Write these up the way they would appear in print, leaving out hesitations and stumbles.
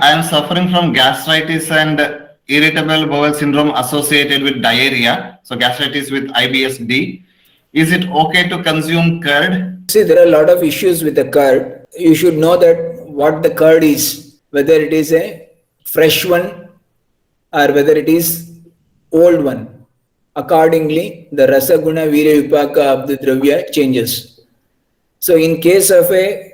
I am suffering from gastritis and irritable bowel syndrome associated with diarrhea. So gastritis with IBS D. Is it okay to consume curd? See, there are a lot of issues with the curd. You should know that what the curd is, whether it is a fresh one or whether it is old one. Accordingly, the rasa guna virya vipaka of the dravya changes. So, in case of a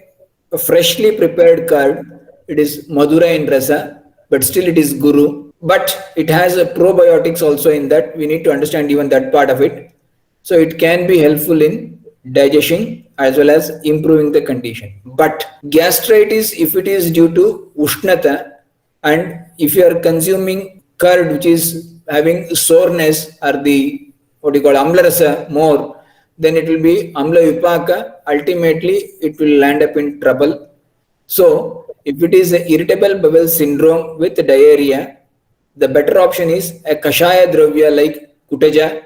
freshly prepared curd, it is madura in rasa, but still it is guru. But it has a probiotics also in that. We need to understand even that part of it. So it can be helpful in digestion as well as improving the condition. But gastritis, if it is due to ushnata, and if you are consuming curd which is having soreness or the what you call amlarasa more, then it will be amla vipaka. Ultimately, it will land up in trouble. So, if it is a irritable bowel syndrome with diarrhea, the better option is a kashaya dravya like kutaja,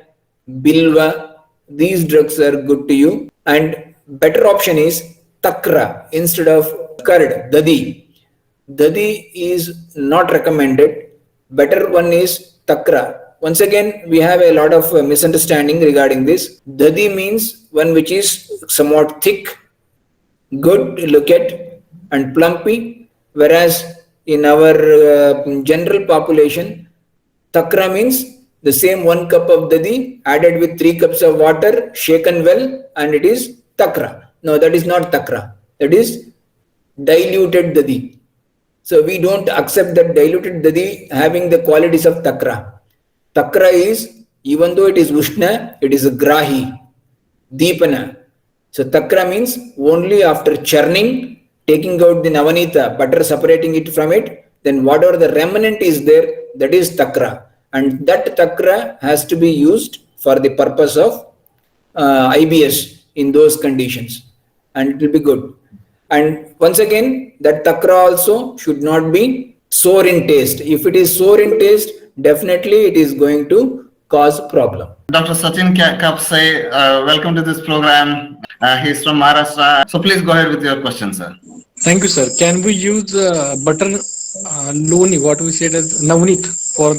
bilva. These drugs are good to you. And better option is takra instead of curd, dadi. Dadi is not recommended. Better one is takra. Once again, we have a lot of misunderstanding regarding this. Dadi means one which is somewhat thick, good to look at, and plumpy, whereas in our general population, takra means the same 1 cup of dadi added with 3 cups of water, shaken well, and it is takra. No, that is not takra. That is diluted dadi. So we don't accept that diluted dadi having the qualities of takra. Takra is, even though it is ushna, it is a grahi, deepana. So takra means only after churning, taking out the navanita, butter separating it from it, then whatever the remnant is there, that is takra. And that takra has to be used for the purpose of IBS in those conditions, and it will be good. And once again, that takra also should not be sour in taste. If it is sour in taste, definitely it is going to cause problem. Dr. Sachin Kapsai, welcome to this program. He's from Maharashtra. So please go ahead with your question, sir. Thank you, sir. Can we use butter loni, what we said as navnit, for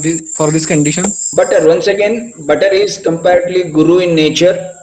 this condition? Butter, once again, butter is comparatively guru in nature.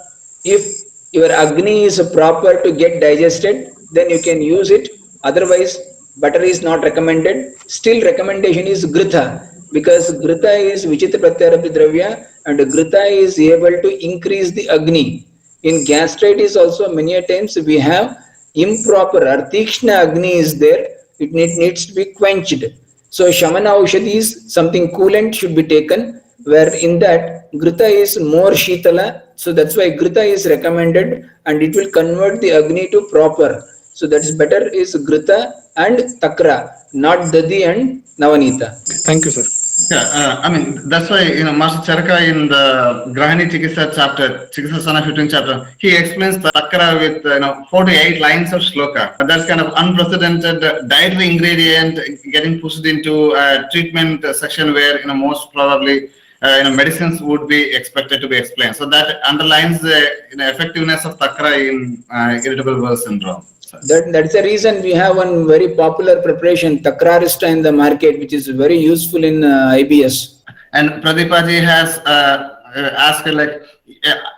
If your agni is proper to get digested, then you can use it. Otherwise, butter is not recommended. Still, recommendation is gritha, because gritha is vichitra pratyarabhi dravya, and gritha is able to increase the agni. In gastritis also, many a times we have improper or tikshna agni is there. It needs to be quenched. So shamana aushadis, something coolant should be taken, where in that gritha is more shitala. So that's why gritha is recommended, and it will convert the agni to proper. So that's better is gritha and takra, not dadi and navanita. Thank you, sir. Yeah, I mean, that's why, Master Charaka in the Grahani Chikitsa chapter, Chikitsa Sana 15 chapter, he explains the takra with, 48 lines of shloka. That's kind of unprecedented dietary ingredient getting pushed into a treatment section where, most probably, medicines would be expected to be explained. So that underlines the effectiveness of takra in irritable bowel syndrome. That's the reason we have one very popular preparation, takrarista, in the market, which is very useful in IBS. And Pradeepaji has asked like,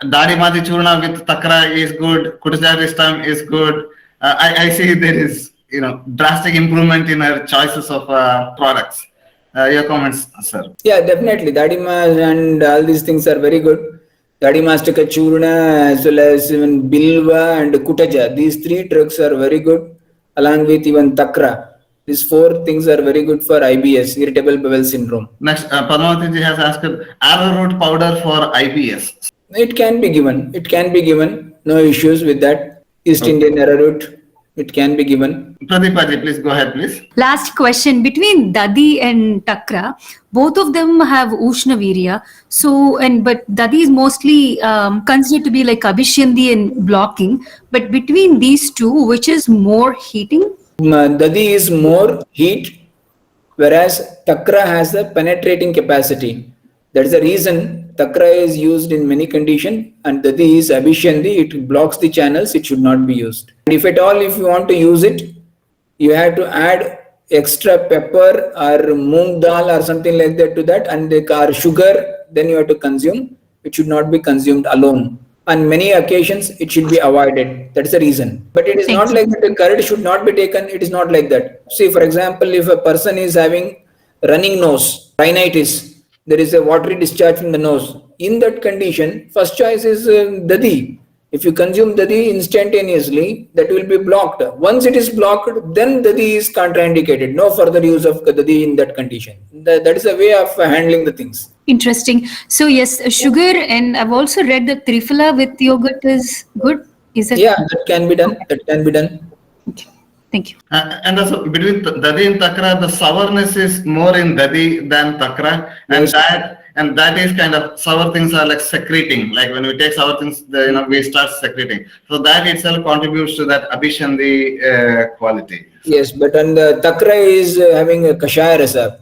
Dadi Madi Churna with takra is good, Kutajaristam is good. I see there is, drastic improvement in our choices of products. Your comments, sir? Yeah, definitely. Dadima and all these things are very good. Dadimastaka Churna as well as even Bilva and Kutaja. These 3 drugs are very good, along with even Takra. These 4 things are very good for IBS, irritable bowel syndrome. Next, Padmavati ji has asked arrowroot powder for IBS. It can be given. It can be given. No issues with that. East Indian arrowroot. It can be given. Pradeepaji, please go ahead, please. Last question. Between Dadi and Takra, both of them have Ushna Virya. So, but Dadi is mostly considered to be like Abhishyandi and blocking. But between these two, which is more heating? Dadi is more heat, whereas Takra has the penetrating capacity. That's the reason Takra is used in many conditions, and Dadi is Abhishyandi. It blocks the channels. It should not be used. And if at all, if you want to use it, you have to add extra pepper or moong dal or something like that to that, and or sugar, then you have to consume. It should not be consumed alone. On many occasions, it should be avoided. That's the reason. But it is Thank not you. like that the curd should not be taken. It is not like that. See, for example, if a person is having running nose, rhinitis, there is a watery discharge from the nose. In that condition, first choice is dadi. If you consume dadi instantaneously, that will be blocked. Once it is blocked, then dadi is contraindicated. No further use of dadi in that condition. That is a way of handling the things. Interesting. So yes, sugar, and I've also read that trifala with yogurt is good. Is it? Yeah, that can be done. That can be done. Okay. Thank you. And also between dadi and takra, the sourness is more in dadi than takra, Yes. and that is kind of sour things are like secreting. Like when we take sour things, we start secreting. So that itself contributes to that abhishandi quality. Yes, but and the takra is having a kashaya rasa.